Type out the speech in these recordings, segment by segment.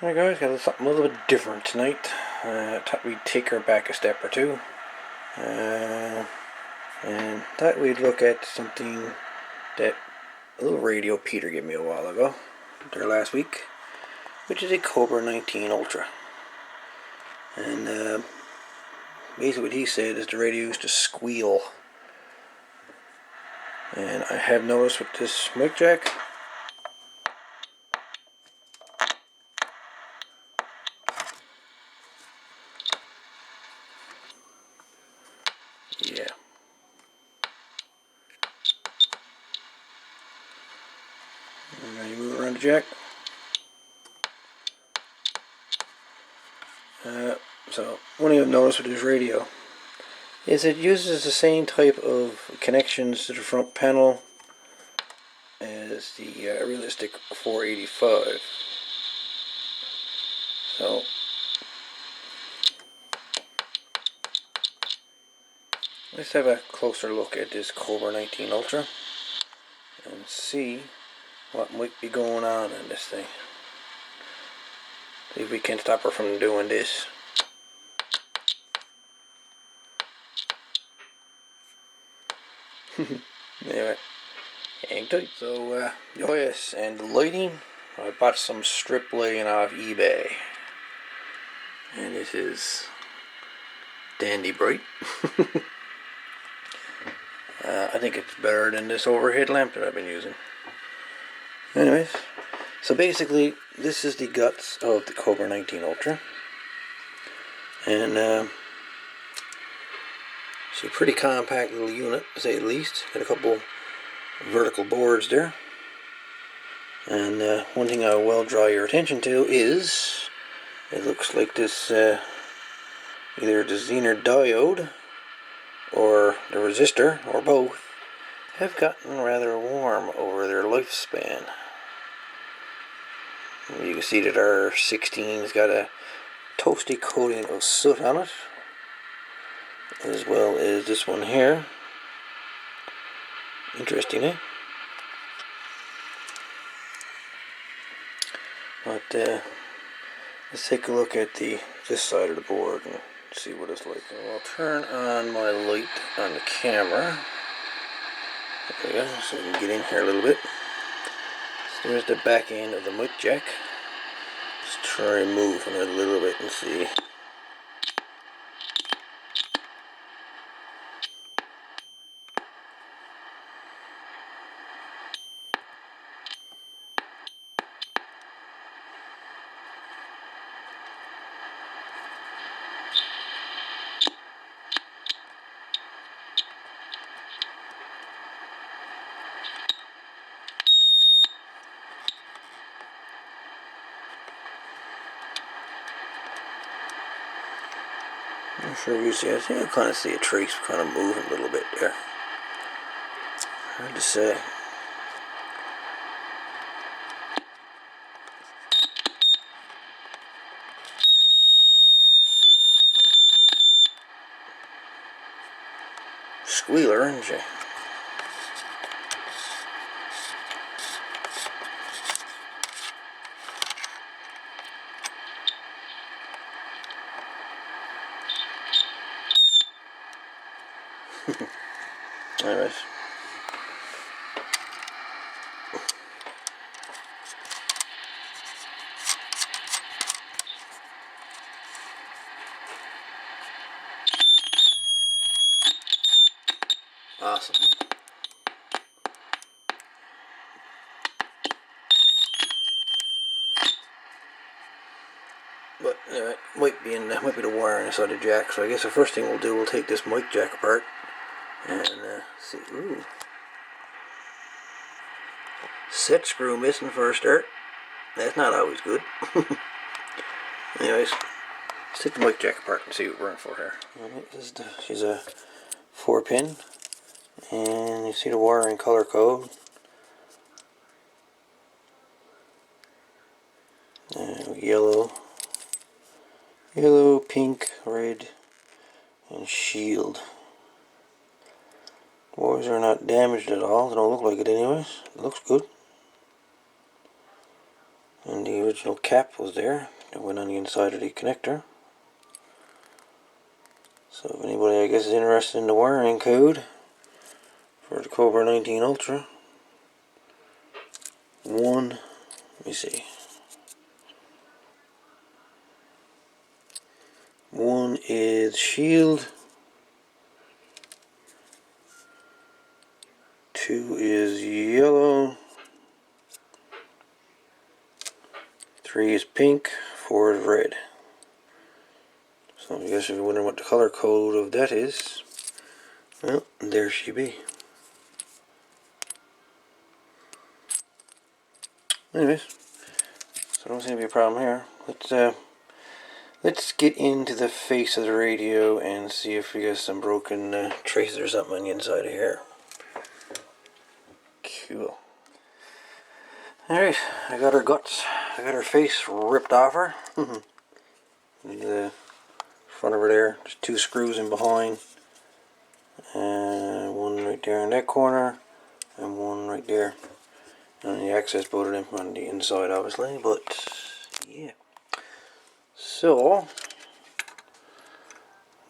Alright guys, got something a little bit different tonight. Thought we'd take her back a step or two. And thought we'd look at something that a little radio Peter gave me a while ago, there last week, which is a COBRA 19 Ultra. And basically what he said is the radio used to squeal. And I have noticed with this mic jack, yeah. And now you move around the jack. So one thing I've noticed with this radio is it uses the same type of connections to the front panel as the realistic 485. So let's have a closer look at this COBRA 19 Ultra and see what might be going on in this thing. See if we can stop her from doing this. Anyway, hang tight. So, oh yes, and the lighting, I bought some strip lighting off eBay. And it is dandy bright. I think it's better than this overhead lamp that I've been using. Anyways, so basically, this is the guts of the COBRA 19 Ultra. And, it's a pretty compact little unit, to say the least. Got a couple vertical boards there. And one thing I will draw your attention to is, it looks like this, either the Zener diode or the resistor, or both, have gotten rather warm over their lifespan. You can see that our 16's got a toasty coating of soot on it, as well as this one here. Interesting, eh? But let's take a look at this side of the board and see what it's like. And I'll turn on my light on the camera. There we go, so we can get in here a little bit. So there's the back end of the mic jack. Let's try moving it a little bit and see. I'm sure you see, I think I kind of see a trace kind of moving a little bit there. Hard to say. Squealer, isn't she? Anyways. Awesome. But anyway, might be the wire inside the jack. So I guess the first thing we'll do, we'll take this mic jack apart and see. Ooh, set screw missing for a start. That's not always good. Anyways, let's take the mic jack apart and see what we're in for here. Alright, she's a 4-pin, and you see the wiring color code. Yellow, pink, red, and shield. Wires are not damaged at all. They don't look like it anyways. It looks good. And the original cap was there that went on the inside of the connector. So if anybody, I guess, is interested in the wiring code for the COBRA 19 Ultra, let me see. 1 is shield, 2 is yellow, 3 is pink, 4 is red. So I guess if you're wondering what the color code of that is, well, there she be. Anyways, so don't seem to be a problem here. Let's get into the face of the radio and see if we got some broken traces or something on the inside of here. Cool. Alright, I got her guts. I got her face ripped off her. The front of her there, there's 2 screws in behind. And 1 right there in that corner, and 1 right there. And the access bolt of them on the inside, obviously, but yeah. So,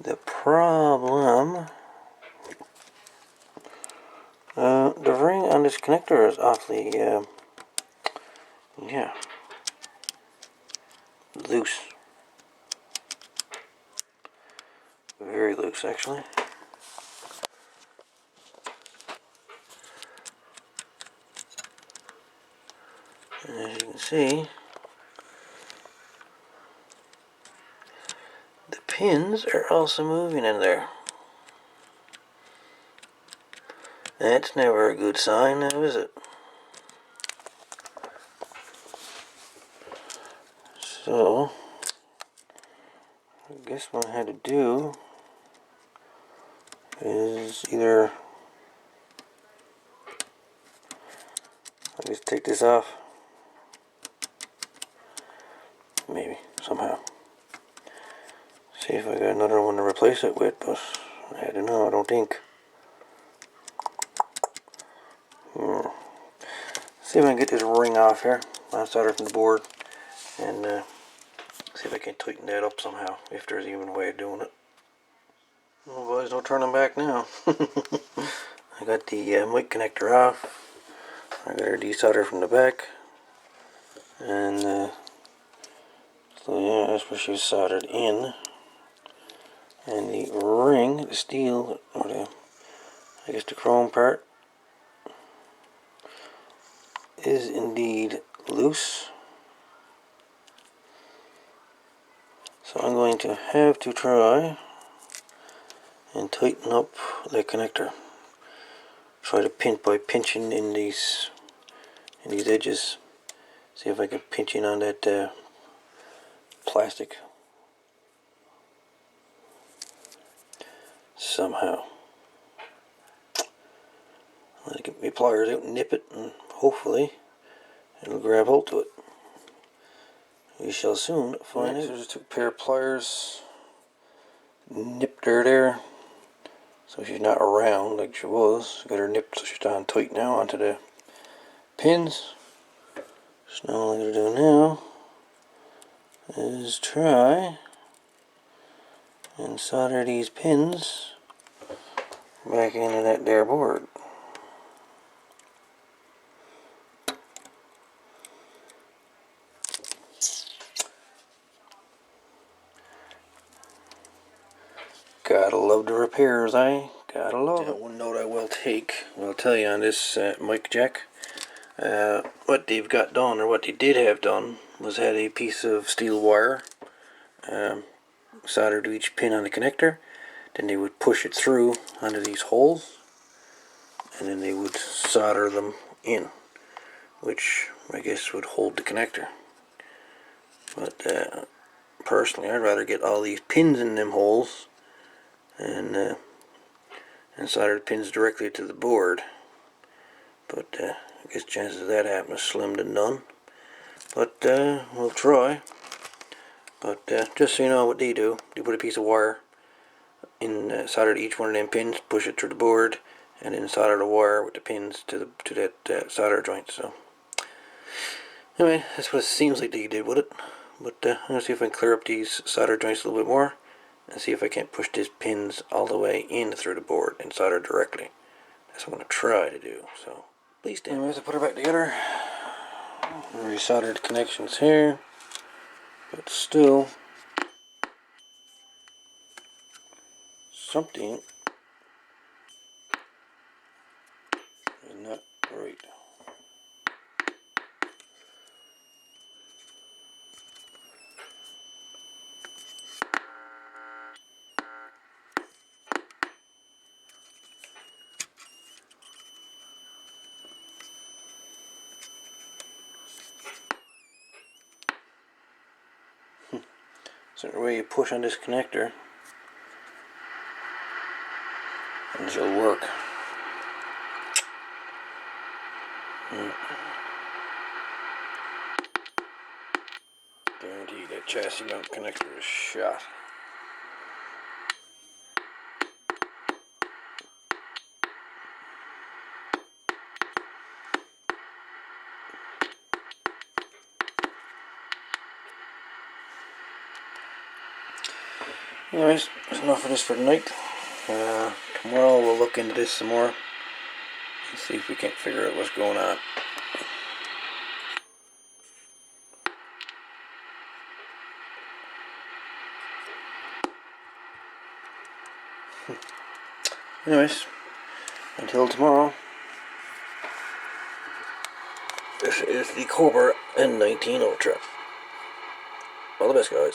the problem, the ring on this connector is awfully, yeah, loose. Very loose, actually. And as you can see, the pins are also moving in there. That's never a good sign now, is it? So, I guess what I had to do is either I just take this off, maybe somehow. See if I got another one to replace it with, but I don't know. I don't think. See if I can get this ring off here. I'll solder from the board and see if I can tighten that up somehow, if there's even a way of doing it. Well, boys, no turning back now. I got the mic connector off. I got her desoldered from the back, and so yeah, that's where she's soldered in. And the ring, the steel, or I guess the chrome part, is indeed loose. So I'm going to have to try and tighten up the connector. Try to pinch by pinching in these edges. See if I can pinch in on that plastic somehow. I'll get my pliers out and nip it, and hopefully it'll grab hold to it. We shall soon find out. So I just took a pair of pliers, nipped her there, so she's not around like she was. Got her nipped so she's down tight now onto the pins. So now all I'm going to do now is try and solder these pins back into that there board. Gotta love the repairs, eh? Gotta love it. One note I will tell you on this mic jack, what they've got done, or what they did have done, was had a piece of steel wire soldered to each pin on the connector. Then they would push it through onto these holes, and then they would solder them in, which I guess would hold the connector. But personally, I'd rather get all these pins in them holes and solder the pins directly to the board. But I guess chances of that happening is slim to none. But we'll try. But just so you know what they do, they put a piece of wire in, solder to each one of them pins, push it through the board, and then solder the wire with the pins to that solder joint. So Anyway, that's what it seems like that you did with it. But I'm going to see if I can clear up these solder joints a little bit more and see if I can't push these pins all the way in through the board and solder directly. That's what I'm going to try to do. So please stand. Anyways, I put her back together. Resoldered the connections here, but still something is not right. Certain way you push on this connector and it'll work. Guarantee that chassis mount connector is shot. Anyways, that's enough of this for tonight. Tomorrow we'll look into this some more and see if we can't figure out what's going on. Anyways, until tomorrow, this is the COBRA N19 Ultra. All the best, guys.